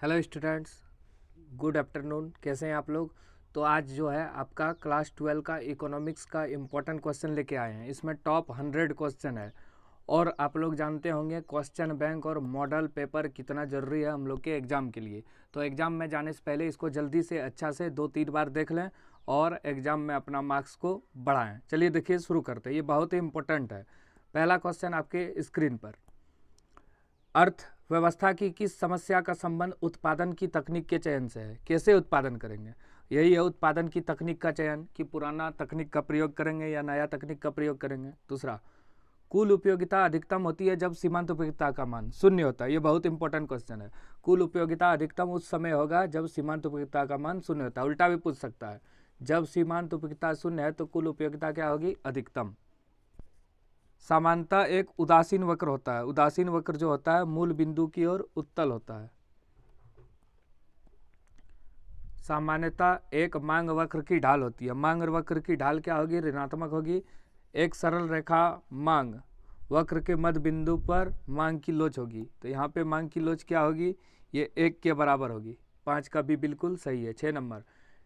Hello students, good afternoon. कैसे हैं आप लोग? तो आज जो है आपका क्लास 12 का इकोनॉमिक्स का इम्पोर्टेंट क्वेश्चन लेके आए हैं। इसमें टॉप 100 क्वेश्चन है और आप लोग जानते होंगे क्वेश्चन बैंक और मॉडल पेपर कितना ज़रूरी है हम लोग के एग्ज़ाम के लिए। तो एग्ज़ाम में जाने से पहले इसको जल्दी से अच्छा से 2-3 बार देख लें और एग्ज़ाम में अपना मार्क्स को बढ़ाएं। चलिए देखिए, शुरू करते हैं। ये बहुत ही इम्पोर्टेंट है। पहला क्वेश्चन आपके स्क्रीन पर। अर्थव्यवस्था की किस समस्या का संबंध उत्पादन की तकनीक के चयन से है? कैसे उत्पादन करेंगे, यही है उत्पादन की तकनीक का चयन, कि पुराना तकनीक का प्रयोग करेंगे या नया तकनीक का प्रयोग करेंगे। दूसरा, कुल उपयोगिता अधिकतम होती है जब सीमांत उपयोगिता का मान शून्य होता है। ये बहुत इंपॉर्टेंट क्वेश्चन है। कुल उपयोगिता अधिकतम उस समय होगा जब सीमांत उपयोगिता का मान शून्य होता है। उल्टा भी पूछ सकता है, जब सीमांत उपयोगिता शून्य है तो कुल उपयोगिता क्या होगी? अधिकतम। समानता एक उदासीन वक्र होता है। उदासीन वक्र जो होता है मूल बिंदु की ओर उत्तल होता है। सामान्यता एक मांग वक्र की ढाल होती है। मांग वक्र की ढाल क्या होगी? ऋणात्मक होगी। एक सरल रेखा मांग वक्र के मध्य बिंदु पर मांग की लोच होगी। तो यहाँ पे मांग की लोच क्या होगी? ये 1 के बराबर होगी। 5 का भी बिल्कुल सही है। 6 नंबर,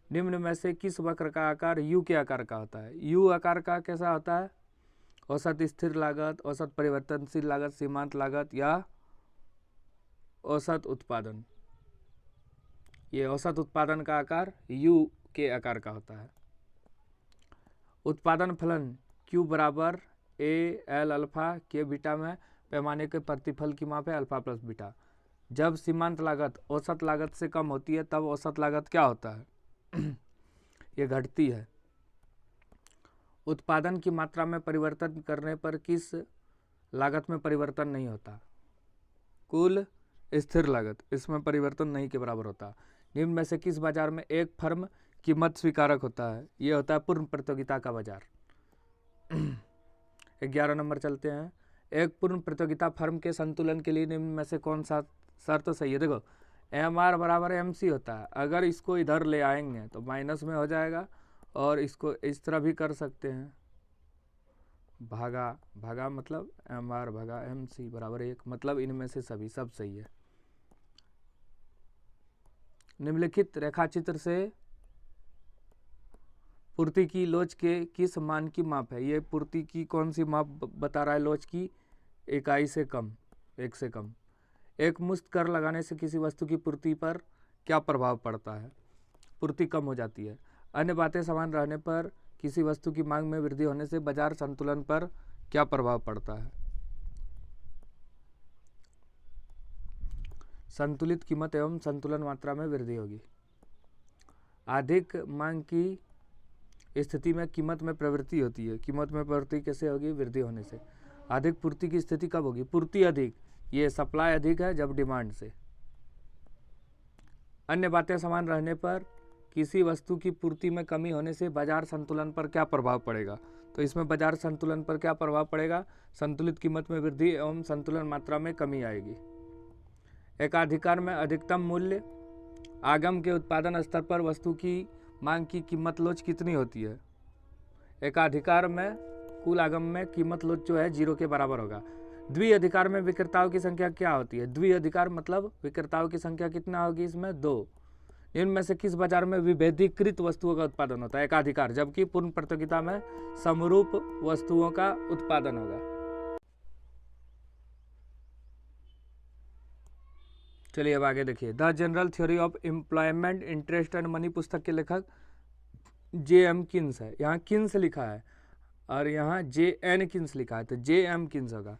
निम्न में से किस वक्र का आकार यू के आकार का होता है? यू आकार का कैसा होता है? औसत स्थिर लागत, औसत परिवर्तनशील लागत, सीमांत लागत या औसत उत्पादन। ये औसत उत्पादन का आकार यू के आकार का होता है। उत्पादन फलन Q बराबर ए एल अल्फा के बीटा में पैमाने के प्रतिफल की माप है अल्फा प्लस बीटा। जब सीमांत लागत औसत लागत से कम होती है तब औसत लागत क्या होता है? ये घटती है। उत्पादन की मात्रा में परिवर्तन करने पर किस लागत में परिवर्तन नहीं होता? कुल स्थिर लागत, इसमें परिवर्तन नहीं के बराबर होता। निम्न में से किस बाजार में एक फर्म कीमत स्वीकारक होता है? ये होता है पूर्ण प्रतियोगिता का बाजार। 11 नंबर चलते हैं। एक पूर्ण प्रतियोगिता फर्म के संतुलन के लिए निम्न में से कौन सा शर्त सही है? देखो, एम आर बराबर एम सी होता है। अगर इसको इधर ले आएंगे तो माइनस में हो जाएगा और इसको इस तरह भी कर सकते हैं, भागा भागा मतलब एम आर भागा एम सी बराबर 1, मतलब इनमें से सभी सब सही है। निम्नलिखित रेखाचित्र से पूर्ति की लोच के किस मान की माप है? ये पूर्ति की कौन सी माप बता रहा है? लोच की इकाई से कम, 1 से कम। एक मुश्त कर लगाने से किसी वस्तु की पूर्ति पर क्या प्रभाव पड़ता है? पूर्ति कम हो जाती है। अन्य बातें समान रहने पर किसी वस्तु की मांग में वृद्धि होने से बाजार संतुलन पर क्या प्रभाव पड़ता है? संतुलित कीमत एवं संतुलन मात्रा में वृद्धि होगी। अधिक मांग की स्थिति में कीमत में प्रवृत्ति होती है। कीमत में प्रवृत्ति कैसे होगी? वृद्धि होने से। अधिक पूर्ति की स्थिति कब होगी? पूर्ति अधिक, ये सप्लाई अधिक है जब डिमांड से। अन्य बातें समान रहने पर किसी वस्तु की पूर्ति में कमी होने से बाजार संतुलन पर क्या प्रभाव पड़ेगा? तो इसमें बाजार संतुलन पर क्या प्रभाव पड़ेगा? संतुलित कीमत में वृद्धि एवं संतुलन मात्रा में कमी आएगी। एकाधिकार में अधिकतम मूल्य आगम के उत्पादन स्तर पर वस्तु की मांग की कीमत लोच कितनी होती है? एकाधिकार में कुल आगम में कीमत लोच जो है 0 के बराबर होगा। द्विअधिकार में विक्रेताओं की संख्या क्या होती है? द्विअधिकार मतलब विक्रेताओं की संख्या कितना होगी? इसमें 2। इनमें से किस बाजार में विभेदीकृत वस्तुओं का उत्पादन होता है? एकाधिकार, जबकि पूर्ण प्रतियोगिता में समरूप वस्तुओं का उत्पादन होगा। चलिए अब आगे देखिए। The general theory of employment, interest and money पुस्तक के लेखक J.M. किन्स है। यहाँ किन्स लिखा है और यहाँ J.N. किन्स लिखा है, तो J.M. किन्स होगा।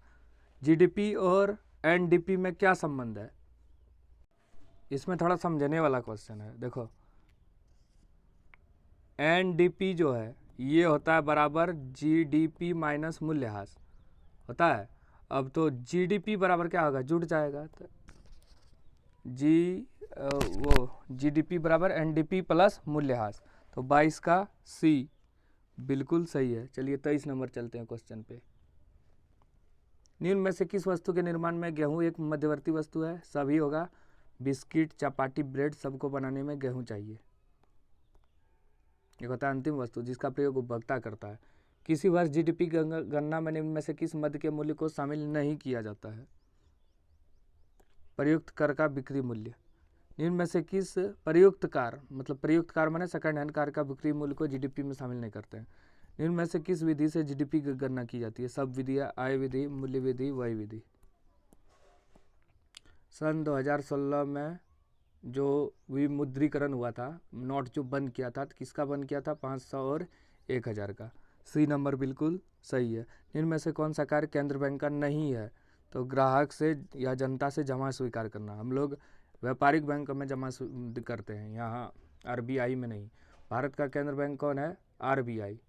जीडीपी और एनडीपी में क्या संबंध है? इसमें थोड़ा समझने वाला क्वेश्चन है। देखो, एनडीपी जो है ये होता है बराबर जीडीपी माइनस मूल्यह्रास होता है। अब तो जीडीपी बराबर क्या होगा? जुड़ जाएगा, तो जीडीपी बराबर एनडीपी प्लस मूल्यह्रास, तो 22 का सी बिल्कुल सही है। चलिए 23 नंबर चलते हैं क्वेश्चन पे। निम्न में से किस वस्तु के निर्माण में गेहूं एक मध्यवर्ती वस्तु है? सभी होगा। बिस्किट, चपाटी, ब्रेड सबको बनाने में गेहूं चाहिए। एक होता है अंतिम वस्तु जिसका प्रयोग उपभोक्ता करता है। किसी वर्ष जीडीपी गणना में निम्न में से किस मद के मूल्य को शामिल नहीं किया जाता है? प्रयुक्त कर का बिक्री मूल्य। निम्न में से किस प्रयुक्त कार, मतलब प्रयुक्त कार माने सेकंड हैंड कार का बिक्री मूल्य को जीडीपी में शामिल नहीं करते हैं। निम्न में से किस विधि से जीडीपी की गणना की जाती है? सब विधियाँ, आय विधि, मूल्य विधि, व्यय विधि। सन 2016 में जो विमुद्रीकरण हुआ था, नोट जो बंद किया था, तो किसका बंद किया था? 500 और 1000 का। सी नंबर बिल्कुल सही है। इनमें से कौन सा कार्य केंद्र बैंक का नहीं है? तो ग्राहक से या जनता से जमा स्वीकार करना। हम लोग व्यापारिक बैंक में जमा करते हैं, यहाँ आरबीआई में नहीं। भारत का केंद्र बैंक कौन है? आरबीआई,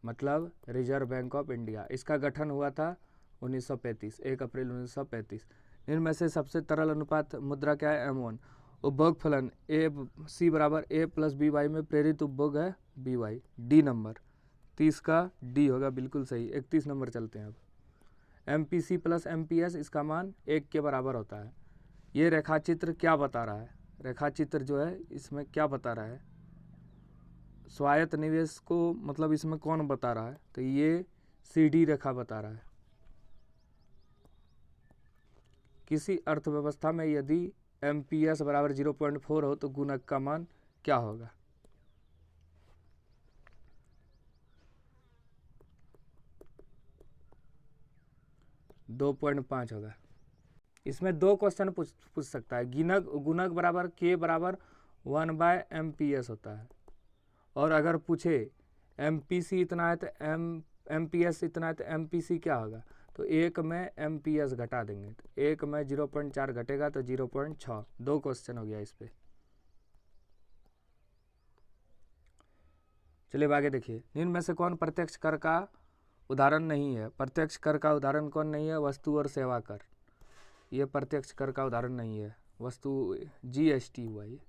मतलब रिजर्व बैंक ऑफ इंडिया। इसका गठन हुआ था 1935, 1 अप्रैल 1935। इनमें से सबसे तरल अनुपात मुद्रा क्या है? M1। उपभोग फलन ए सी बराबर ए प्लस बी वाई में प्रेरित उपभोग है बी वाई। डी नंबर 30 का डी होगा बिल्कुल सही। 31 नंबर चलते हैं अब। MPC प्लस MPS इसका मान 1 के बराबर होता है। ये रेखाचित्र क्या बता रहा है? रेखाचित्र जो है इसमें क्या बता रहा है? स्वायत्त निवेश को मतलब इसमें कौन बता रहा है? तो ये CD रेखा बता रहा है। किसी अर्थव्यवस्था में यदि MPS बराबर 0.4 हो तो गुणक का मान क्या होगा? दो 2.5 होगा। इसमें दो क्वेश्चन पूछ सकता है। गुणक बराबर K बराबर 1/MPS होता है, और अगर पूछे MPC इतना है तो MPS इतना है तो MPC क्या होगा? तो 1 में MPS घटा देंगे, तो 1 में 0.4 घटेगा तो 0.6। दो क्वेश्चन हो गया इस पे। चलिए आगे देखिए। निम्न में से कौन प्रत्यक्ष कर का उदाहरण नहीं है? प्रत्यक्ष कर का उदाहरण कौन नहीं है? वस्तु और सेवा कर। ये प्रत्यक्ष कर का उदाहरण नहीं है। वस्तु GST हुआ। ये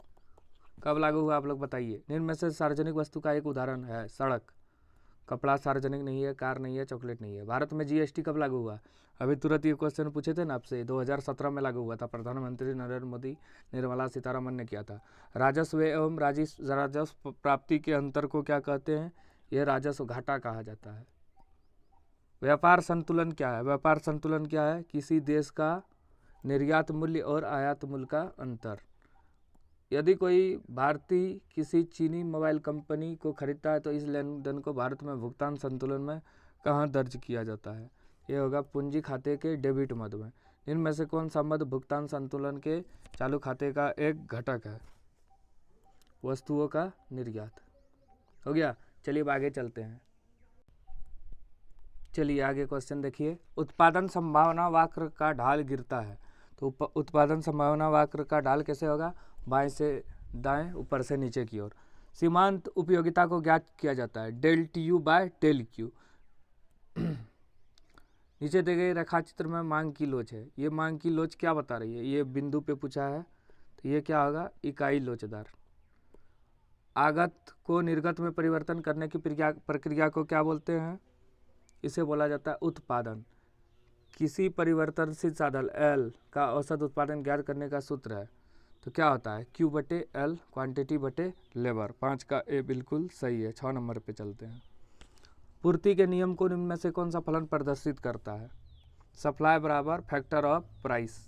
कब लागू हुआ आप लोग बताइए। निम्न में से सार्वजनिक वस्तु का एक उदाहरण है सड़क। कपड़ा सार्वजनिक नहीं है, कार नहीं है, चॉकलेट नहीं है। भारत में GST कब लागू हुआ? अभी तुरंत ये क्वेश्चन पूछे थे ना आपसे। 2017 में लागू हुआ था। प्रधानमंत्री नरेंद्र मोदी, निर्मला सीतारमन ने किया था। राजस्व एवं राजस्व प्राप्ति के अंतर को क्या कहते हैं? यह राजस्व घाटा कहा जाता है। व्यापार संतुलन क्या है? व्यापार संतुलन क्या है? किसी देश का निर्यात मूल्य और आयात मूल्य का अंतर। यदि कोई भारतीय किसी चीनी मोबाइल कंपनी को खरीदता है तो इस लेन देन को भारत में भुगतान संतुलन में कहाँ दर्ज किया जाता है? ये होगा पूंजी खाते के डेबिट मद में। इनमें से कौन सा मद भुगतान संतुलन के चालू खाते का एक घटक है? वस्तुओं का निर्यात। हो गया। चलिए अब आगे चलते हैं। चलिए आगे क्वेश्चन देखिए। उत्पादन संभावना वक्र का ढाल गिरता है, तो उत्पादन संभावना वक्र का ढाल कैसे होगा? बाएं से दाएं, ऊपर से नीचे की ओर। सीमांत उपयोगिता को ज्ञात किया जाता है del TU by del Q। नीचे दिए गए रेखाचित्र में मांग की लोच है। ये मांग की लोच क्या बता रही है? ये बिंदु पे पूछा है, तो ये क्या होगा? इकाई लोचदार। आगत को निर्गत में परिवर्तन करने की प्रक्रिया को क्या बोलते हैं? इसे बोला जाता है उत्पादन। किसी परिवर्तनशील साधन L का औसत उत्पादन ज्ञात करने का सूत्र है, तो क्या होता है? Q/L, क्वांटिटी बटे लेबर। 5 का ए बिल्कुल सही है। 6 नंबर पे चलते हैं। पूर्ति के नियम को निम्न में से कौन सा फलन प्रदर्शित करता है? सप्लाई बराबर फैक्टर ऑफ प्राइस।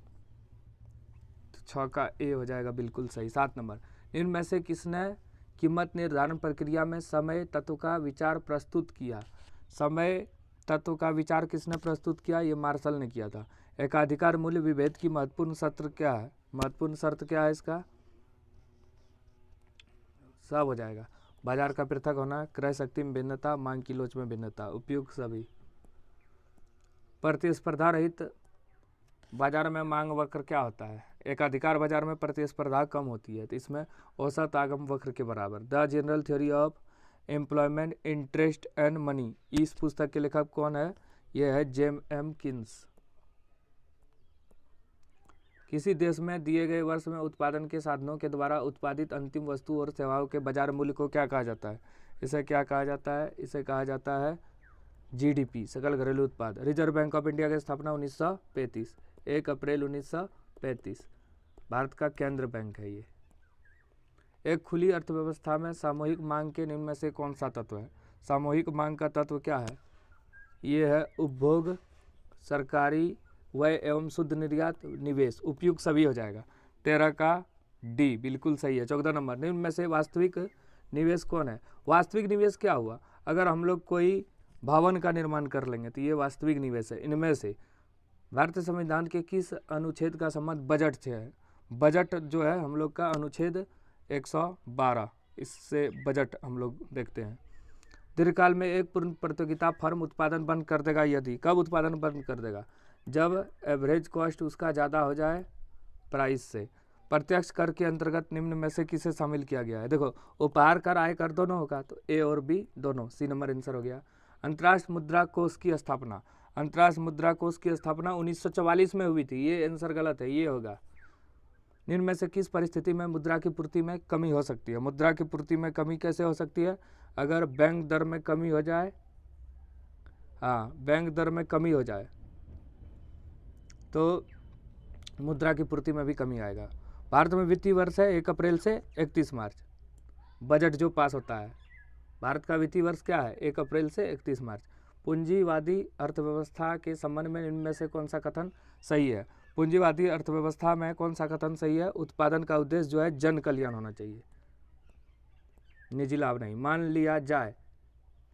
तो 6 का ए हो जाएगा बिल्कुल सही। 7 नंबर। निम्न में से किसने कीमत निर्धारण प्रक्रिया में समय तत्व का विचार प्रस्तुत किया? समय तत्व का विचार किसने प्रस्तुत किया? ये मार्शल ने किया था। एकाधिकार मूल्य विभेद की महत्वपूर्ण शर्त क्या है? महत्वपूर्ण शर्त क्या है इसका? सब हो जाएगा। बाजार का पृथक होना, क्रय शक्ति में भिन्नता, मांग की लोच में भिन्नता, उपयुक्त सभी। प्रतिस्पर्धा रहित बाजार में मांग वक्र क्या होता है? एकाधिकार बाजार में प्रतिस्पर्धा कम होती है, तो इसमें औसत आगम वक्र के बराबर। The general theory of employment, interest and money. इस पुस्तक के लेखक कौन है? यह है JM किन्स। किसी देश में दिए गए वर्ष में उत्पादन के साधनों के द्वारा उत्पादित अंतिम वस्तु और सेवाओं के बाजार मूल्य को क्या कहा जाता है? इसे क्या कहा जाता है? इसे कहा जाता है GDP, सकल घरेलू उत्पाद। रिजर्व बैंक ऑफ इंडिया की स्थापना 1935, 1 अप्रैल 1935। भारत का केंद्र बैंक है ये। एक खुली अर्थव्यवस्था में सामूहिक मांग के निम्न में से कौन सा तत्व है? सामूहिक मांग का तत्व क्या है? ये है उपभोग, सरकारी व्यय एवं शुद्ध निर्यात, निवेश। उपयुक्त सभी हो जाएगा। 13 का डी बिल्कुल सही है। 14 नंबर, निम्न में से वास्तविक निवेश कौन है? वास्तविक निवेश क्या हुआ? अगर हम लोग कोई भवन का निर्माण कर लेंगे तो ये वास्तविक निवेश है। इनमें से भारतीय संविधान के किस अनुच्छेद का संबंध बजट से है? बजट जो है हम लोग का अनुच्छेद 112, इससे बजट हम लोग देखते हैं। दीर्घकाल में एक पूर्ण प्रतियोगिता फर्म उत्पादन बंद कर देगा यदि, कब उत्पादन बंद कर देगा? जब एवरेज कॉस्ट उसका ज़्यादा हो जाए प्राइस से। प्रत्यक्ष कर के अंतर्गत निम्न में से किसे शामिल किया गया है? देखो, उपहार कर आय कर दोनों होगा तो ए और बी दोनों, सी नंबर आंसर हो गया। अंतर्राष्ट्रीय मुद्रा कोष की स्थापना, अंतर्राष्ट्रीय मुद्रा कोष की स्थापना 1944 में हुई थी, ये आंसर गलत है, ये होगा। निम्न में से किस परिस्थिति में मुद्रा की पूर्ति में कमी हो सकती है? मुद्रा की पूर्ति में कमी कैसे हो सकती है? अगर बैंक दर में कमी हो जाए, हाँ बैंक दर में कमी हो जाए तो मुद्रा की पूर्ति में भी कमी आएगा। भारत में वित्तीय वर्ष है 1 अप्रैल से 31 मार्च, बजट जो पास होता है। भारत का वित्तीय वर्ष क्या है? 1 अप्रैल से 31 मार्च। पूंजीवादी अर्थव्यवस्था के संबंध में इनमें से कौन सा कथन सही है? पूंजीवादी अर्थव्यवस्था में कौन सा कथन सही है? उत्पादन का उद्देश्य जो है जन कल्याण होना चाहिए, निजी लाभ नहीं। मान लिया जाए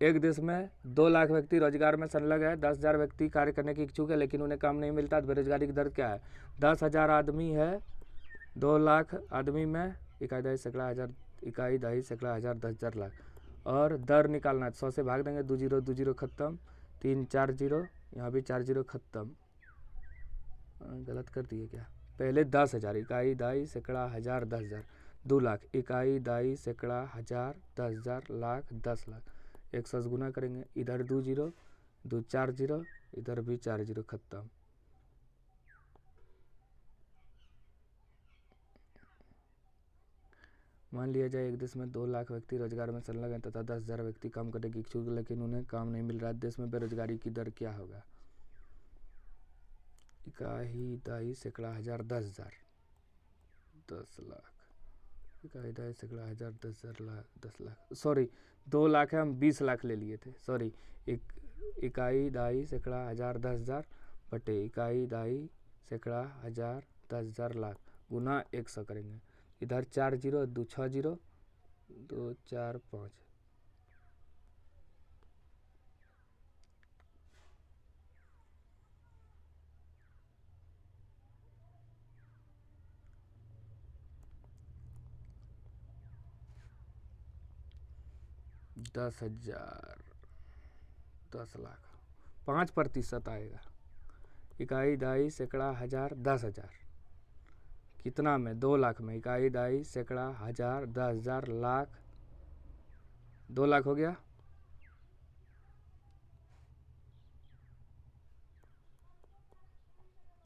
एक देश में 2 लाख व्यक्ति रोजगार में संलग्न है, 10,000 व्यक्ति कार्य करने की इच्छुक है लेकिन उन्हें काम नहीं मिलता, तो बेरोजगारी की दर क्या है? 10,000 आदमी है, 2 लाख आदमी में इकाई दहाई सैकड़ा हज़ार, इकाई दहाई सैकड़ा हज़ार, 10,000 लाख, और दर निकालना है। 100 से भाग देंगे, 2 जीरो 2 जीरो खत्म, 3 4 जीरो, यहाँ भी 4 जीरो खत्म। गलत कर दिए क्या? पहले 10,000, इकाई दहाई सैकड़ा हज़ार, 10,000, 2 लाख, इकाई दहाई सैकड़ा हज़ार, 10,000, लाख, 10 लाख। 100 से गुना करेंगे, इधर 2 जीरो, 2 4 जीरो, इधर भी 4 जीरो खत्म। मान लिया जाए एक देश में 2 लाख व्यक्ति रोजगार में संलग्न हैं तथा 10,000 व्यक्ति काम करने की इच्छुक लेकिन उन्हें काम नहीं मिल रहा है। देश में बेरोजगारी की दर क्या होगा? इकाई दहाई सैकड़ा हज़ार, 10,000, 10 लाख, इकाई दहाई सैकड़ा हज़ार, 10,000, लाख, 10 लाख, सॉरी 2 लाख है, हम 20 लाख ले लिए थे, सॉरी। इकाई दहाई सैकड़ा हज़ार, 10,000 बटे इकाई दहाई सैकड़ा हज़ार, 10,000, लाख, गुना 100 करेंगे। इधर 4 जीरो, 2 6 जीरो, 2 4 5, दस हजार, 10 लाख, 5% आएगा। इकाई दहाई सैकड़ा हज़ार, 10,000 कितना में? 2 लाख में। इकाई दहाई सैकड़ा हज़ार, 10,000, लाख, 2 लाख हो गया।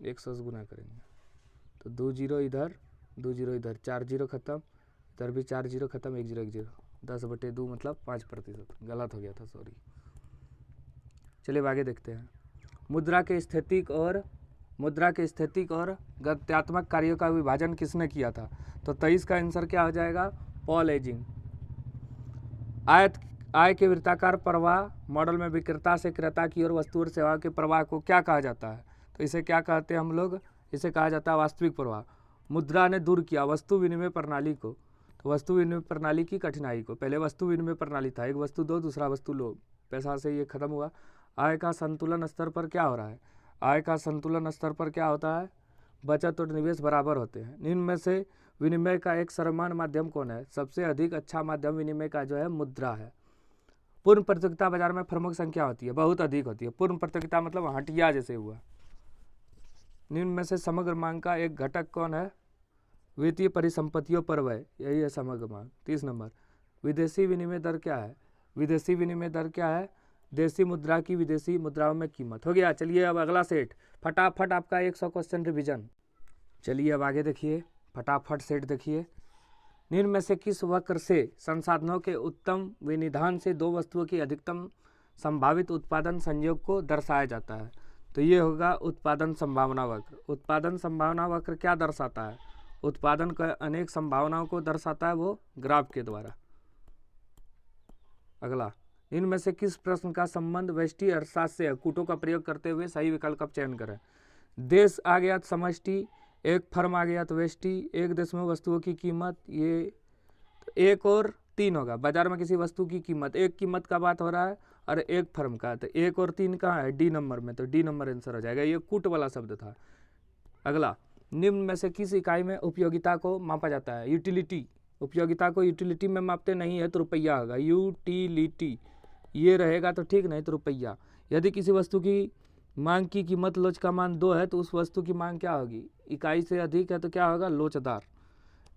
एक 100 से गुना करेंगे तो 2 जीरो इधर, 2 जीरो इधर, 4 जीरो खत्म, इधर भी 4 जीरो खत्म, 1 जीरो 1 जीरो, 10 बटे 2 मतलब 5%। गलत हो गया था, सॉरी। चलिए आगे देखते हैं। मुद्रा के स्थैतिक और गत्यात्मक कार्यों का विभाजन किसने किया था? तो 23 का आंसर क्या हो जाएगा? Paul ageing. आय के वृत्ताकार प्रवाह मॉडल में विक्रेता से क्रेता की ओर वस्तु और सेवा के प्रवाह को क्या कहा जाता है? तो इसे क्या कहते हैं हम लोग? इसे कहा जाता है वास्तविक प्रवाह। मुद्रा ने दूर किया वस्तु विनिमय प्रणाली को, तो वस्तु विनिमय प्रणाली की कठिनाई को। पहले वस्तु विनिमय प्रणाली था, एक वस्तु दो, दूसरा वस्तु लो, पैसा से ये खत्म हुआ। आय का संतुलन स्तर पर क्या हो रहा है? आय का संतुलन स्तर पर क्या होता है? बचत और निवेश बराबर होते हैं। निम्न में से विनिमय का एक सर्वमान्य माध्यम कौन है? सबसे अधिक अच्छा माध्यम विनिमय का जो है मुद्रा है। पूर्ण प्रतियोगिता बाजार में फर्मों की संख्या होती है, बहुत अधिक होती है। पूर्ण प्रतियोगिता मतलब हटिया जैसे हुआ। निम्न में से समग्र मांग का एक घटक कौन है? वित्तीय परिसंपत्तियों पर व्यय, यही है समग्र मांग। 30 नंबर, विदेशी विनिमय दर क्या है? विदेशी विनिमय दर क्या है? देशी मुद्रा की विदेशी मुद्राओं में कीमत। हो गया। चलिए अब अगला सेट, फटाफट आपका 100 क्वेश्चन रिवीजन। चलिए अब आगे देखिए, फटाफट सेट देखिए। निम्न में से किस वक्र से संसाधनों के उत्तम विनिधान से दो वस्तुओं की अधिकतम संभावित उत्पादन संयोग को दर्शाया जाता है? तो ये होगा उत्पादन संभावना वक्र। उत्पादन संभावना वक्र क्या दर्शाता है? उत्पादन का अनेक संभावनाओं को दर्शाता है, वो ग्राफ के द्वारा। अगला, इनमें से किस प्रश्न का संबंध व्यष्टि अर्थशास्त्र से है? कूटों का प्रयोग करते हुए सही विकल्प का चयन करें। देश आ गया समष्टि एक फर्म आ गया तो वेस्टी, एक देश में वस्तुओं की कीमत, ये तो एक और तीन होगा। बाजार में किसी वस्तु की कीमत, एक कीमत का बात हो रहा है और एक फर्म का, तो एक और तीन कहाँ है, डी नंबर में, तो डी नंबर आंसर हो जाएगा। ये कूट वाला शब्द था। अगला, निम्न में से किस इकाई में उपयोगिता को मापा जाता है, यूटिलिटी। उपयोगिता को यूटिलिटी में मापते नहीं है तो रुपया होगा, यूटिलिटी ये रहेगा तो ठीक, नहीं तो रुपया। यदि किसी वस्तु की मांग की कीमत लोच का मान 2 है तो उस वस्तु की मांग क्या होगी, इकाई से अधिक है तो क्या होगा, लोचदार।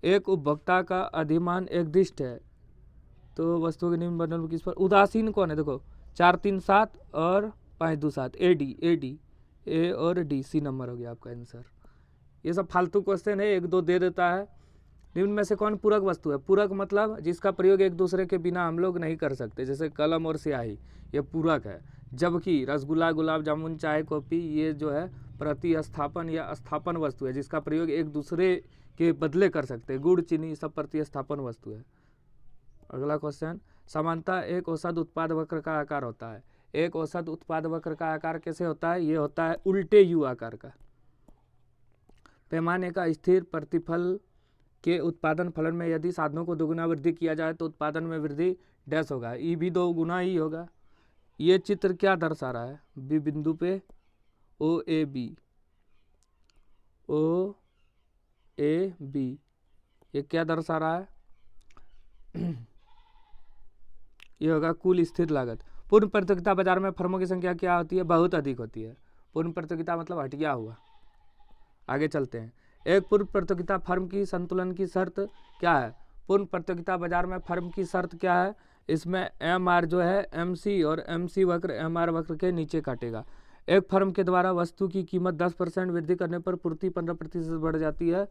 एक उपभोक्ता का अधिमान एकदिष्ट है तो वस्तुओं के निम्न वर्णन किस पर, उदासीन कौन है, देखो 4 3 7 और 5 2 7, एडी ए और डी, सी नंबर हो गया आपका आंसर। ये सब फालतू क्वेश्चन है, 1 2 दे देता है। निम्न में से कौन पूरक वस्तु है, पूरक मतलब जिसका प्रयोग एक दूसरे के बिना हम लोग नहीं कर सकते, जैसे कलम और स्याही, ये पूरक है। जबकि रसगुल्ला, गुलाब जामुन, चाय, कॉफ़ी ये जो है प्रतिस्थापन या स्थापन वस्तु है, जिसका प्रयोग एक दूसरे के बदले कर सकते हैं। गुड़, चीनी सब प्रतिस्थापन वस्तु है। अगला क्वेश्चन, समानतः एक औसत उत्पाद वक्र का आकार होता है। एक औसत उत्पाद वक्र का आकार कैसे होता है, ये होता है उल्टे यू आकार का। पैमाने का स्थिर प्रतिफल के उत्पादन फलन में यदि साधनों को दोगुना वृद्धि किया जाए तो उत्पादन में वृद्धि डैश होगा, ई भी 2 गुना ही होगा। ये चित्र क्या दर्शा रहा है, बी बिंदु पे ओ ए बी, ये क्या दर्शा रहा है, ये होगा कुल स्थिर लागत। पूर्ण प्रतियोगिता बाजार में फर्मों की संख्या क्या होती है, बहुत अधिक होती है। पूर्ण प्रतियोगिता मतलब हटिया हुआ। आगे चलते हैं, एक पूर्ण प्रतियोगिता फर्म की संतुलन की शर्त क्या है। पूर्ण प्रतियोगिता बाजार में फर्म की शर्त क्या है, इसमें एम आर जो है एम सी और एम सी वक्र एम आर वक्र के नीचे काटेगा। एक फर्म के द्वारा वस्तु की कीमत 10% वृद्धि करने पर पूर्ति 15% बढ़ जाती है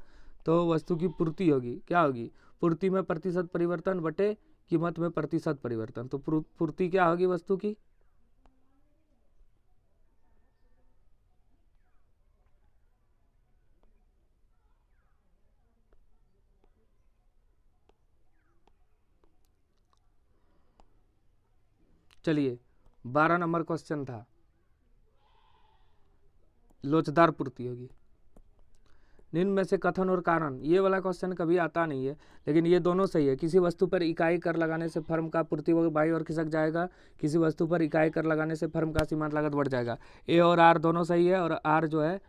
तो वस्तु की पूर्ति होगी, क्या होगी, पूर्ति में प्रतिशत परिवर्तन बटे कीमत में प्रतिशत परिवर्तन, तो पूर्ति क्या होगी वस्तु की, चलिए 12 नंबर क्वेश्चन था, लोचदार पूर्ति होगी। निम्न में से कथन और कारण, ये वाला क्वेश्चन कभी आता नहीं है लेकिन ये दोनों सही है। किसी वस्तु पर इकाई कर लगाने से फर्म का पूर्ति बाई और खिसक जाएगा, किसी वस्तु पर इकाई कर लगाने से फर्म का सीमांत लागत बढ़ जाएगा। ए और आर दोनों सही है और आर जो है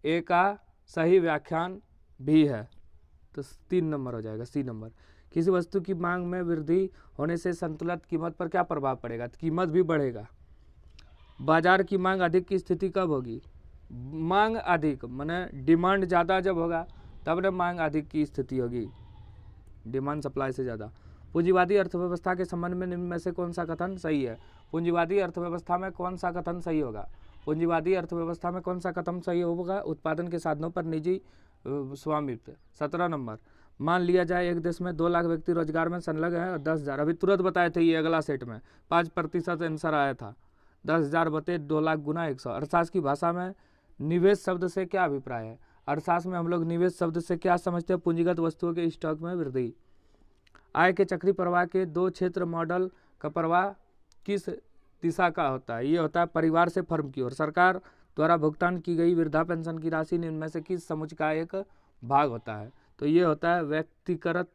ए का सही व्याख्यान भी है, तो 3 नंबर हो जाएगा, सी नंबर। किसी वस्तु की मांग में वृद्धि होने से संतुलित कीमत पर क्या प्रभाव पड़ेगा, कीमत भी बढ़ेगा। बाजार की मांग अधिक की स्थिति कब होगी, मांग अधिक माने डिमांड ज़्यादा जब होगा तब न मांग अधिक की स्थिति होगी, डिमांड सप्लाई से ज़्यादा। पूंजीवादी अर्थव्यवस्था के संबंध में निम्न में से कौन सा कथन सही है, पूंजीवादी अर्थव्यवस्था में कौन सा कथन सही होगा, पूंजीवादी अर्थव्यवस्था में कौन सा कथन सही होगा, उत्पादन के साधनों पर निजी स्वामित्व। 17 नंबर, मान लिया जाए एक देश में 2 लाख व्यक्ति रोजगार में संलग्न है और 10,000, अभी तुरंत बताए थे ये अगला सेट में 5% आंसर आया था, 10,000 बटे 2 लाख गुना 100। अर्थशास्त्र की भाषा में निवेश शब्द से क्या अभिप्राय है, अर्थशास्त्र में हम लोग निवेश शब्द से क्या समझते हैं, पूंजीगत वस्तुओं के स्टॉक में वृद्धि। आय के चक्री प्रवाह के 2 क्षेत्र मॉडल का प्रवाह किस दिशा का होता है, ये होता है परिवार से फर्म की ओर। सरकार द्वारा भुगतान की गई वृद्धा पेंशन की राशि इनमें से किस समुच्चय का एक भाग होता है, तो ये होता है व्यक्तिगत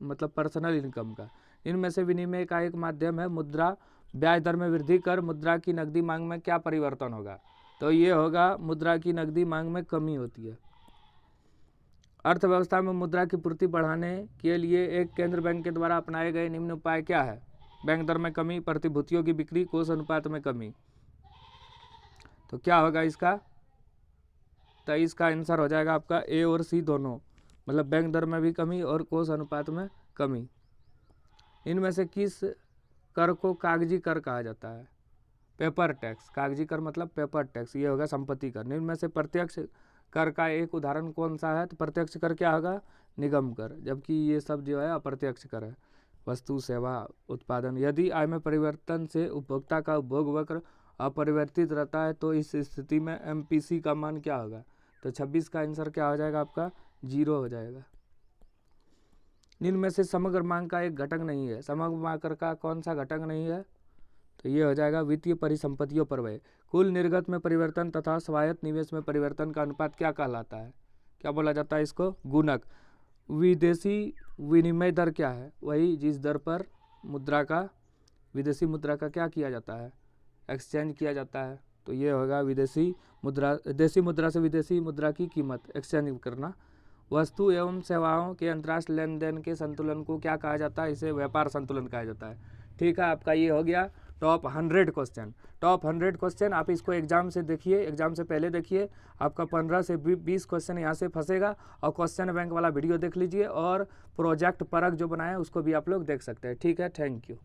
मतलब पर्सनल इनकम का। इनमें से विनिमय का एक माध्यम है मुद्रा, ब्याज दर में वृद्धि कर मुद्रा की नकदी मांग में क्या परिवर्तन होगा, तो ये होगा मुद्रा की नकदी मांग में कमी होती है। अर्थव्यवस्था में मुद्रा की पूर्ति बढ़ाने के लिए एक केंद्र बैंक के द्वारा अपनाए गए निम्न उपाय क्या है, बैंक दर में कमी, प्रतिभूतियों की बिक्री, कोष अनुपात में कमी, तो क्या होगा इसका, तो इसका आंसर हो जाएगा आपका ए और सी दोनों, मतलब बैंक दर में भी कमी और कोष अनुपात में कमी। इनमें से किस कर को कागजी कर कहा जाता है, पेपर टैक्स, कागजी कर मतलब पेपर टैक्स, ये होगा संपत्ति कर। इनमें से प्रत्यक्ष कर का एक उदाहरण कौन सा है, तो प्रत्यक्ष कर क्या होगा, निगम कर, जबकि ये सब जो है अप्रत्यक्ष कर है, वस्तु सेवा उत्पादन। यदि आय में परिवर्तन से उपभोक्ता का उपभोग वक्र अपरिवर्तित रहता है तो इस स्थिति में एमपीसी का मान क्या होगा, तो 26 का आंसर क्या हो जाएगा आपका, 0 हो जाएगा। निम्न में से समग्र मांग का एक घटक नहीं है, समग्र मांग का कौन सा घटक नहीं है, तो ये हो जाएगा वित्तीय परिसंपत्तियों पर व्यय। कुल निर्गत में परिवर्तन तथा स्वायत्त निवेश में परिवर्तन का अनुपात क्या कहलाता है? क्या बोला जाता है इसको? गुणक। विदेशी विनिमय दर क्या है? वही जिस दर पर विदेशी मुद्रा का क्या किया जाता है? एक्सचेंज किया जाता है। तो ये होगा देशी मुद्रा से विदेशी मुद्रा की कीमत एक्सचेंज करना। वस्तु एवं सेवाओं के अंतर्राष्ट्रीय लेन देन के संतुलन को क्या कहा जाता है? इसे व्यापार संतुलन कहा जाता है। ठीक है, आपका ये हो गया टॉप 100 क्वेश्चन। टॉप 100 क्वेश्चन आप इसको एग्जाम से देखिए, एग्जाम से पहले देखिए, आपका 15 से 20 क्वेश्चन यहाँ से फंसेगा। और क्वेश्चन बैंक वाला वीडियो देख लीजिए और प्रोजेक्ट परक जो बनाया है उसको भी आप लोग देख सकते हैं। ठीक है, थैंक यू।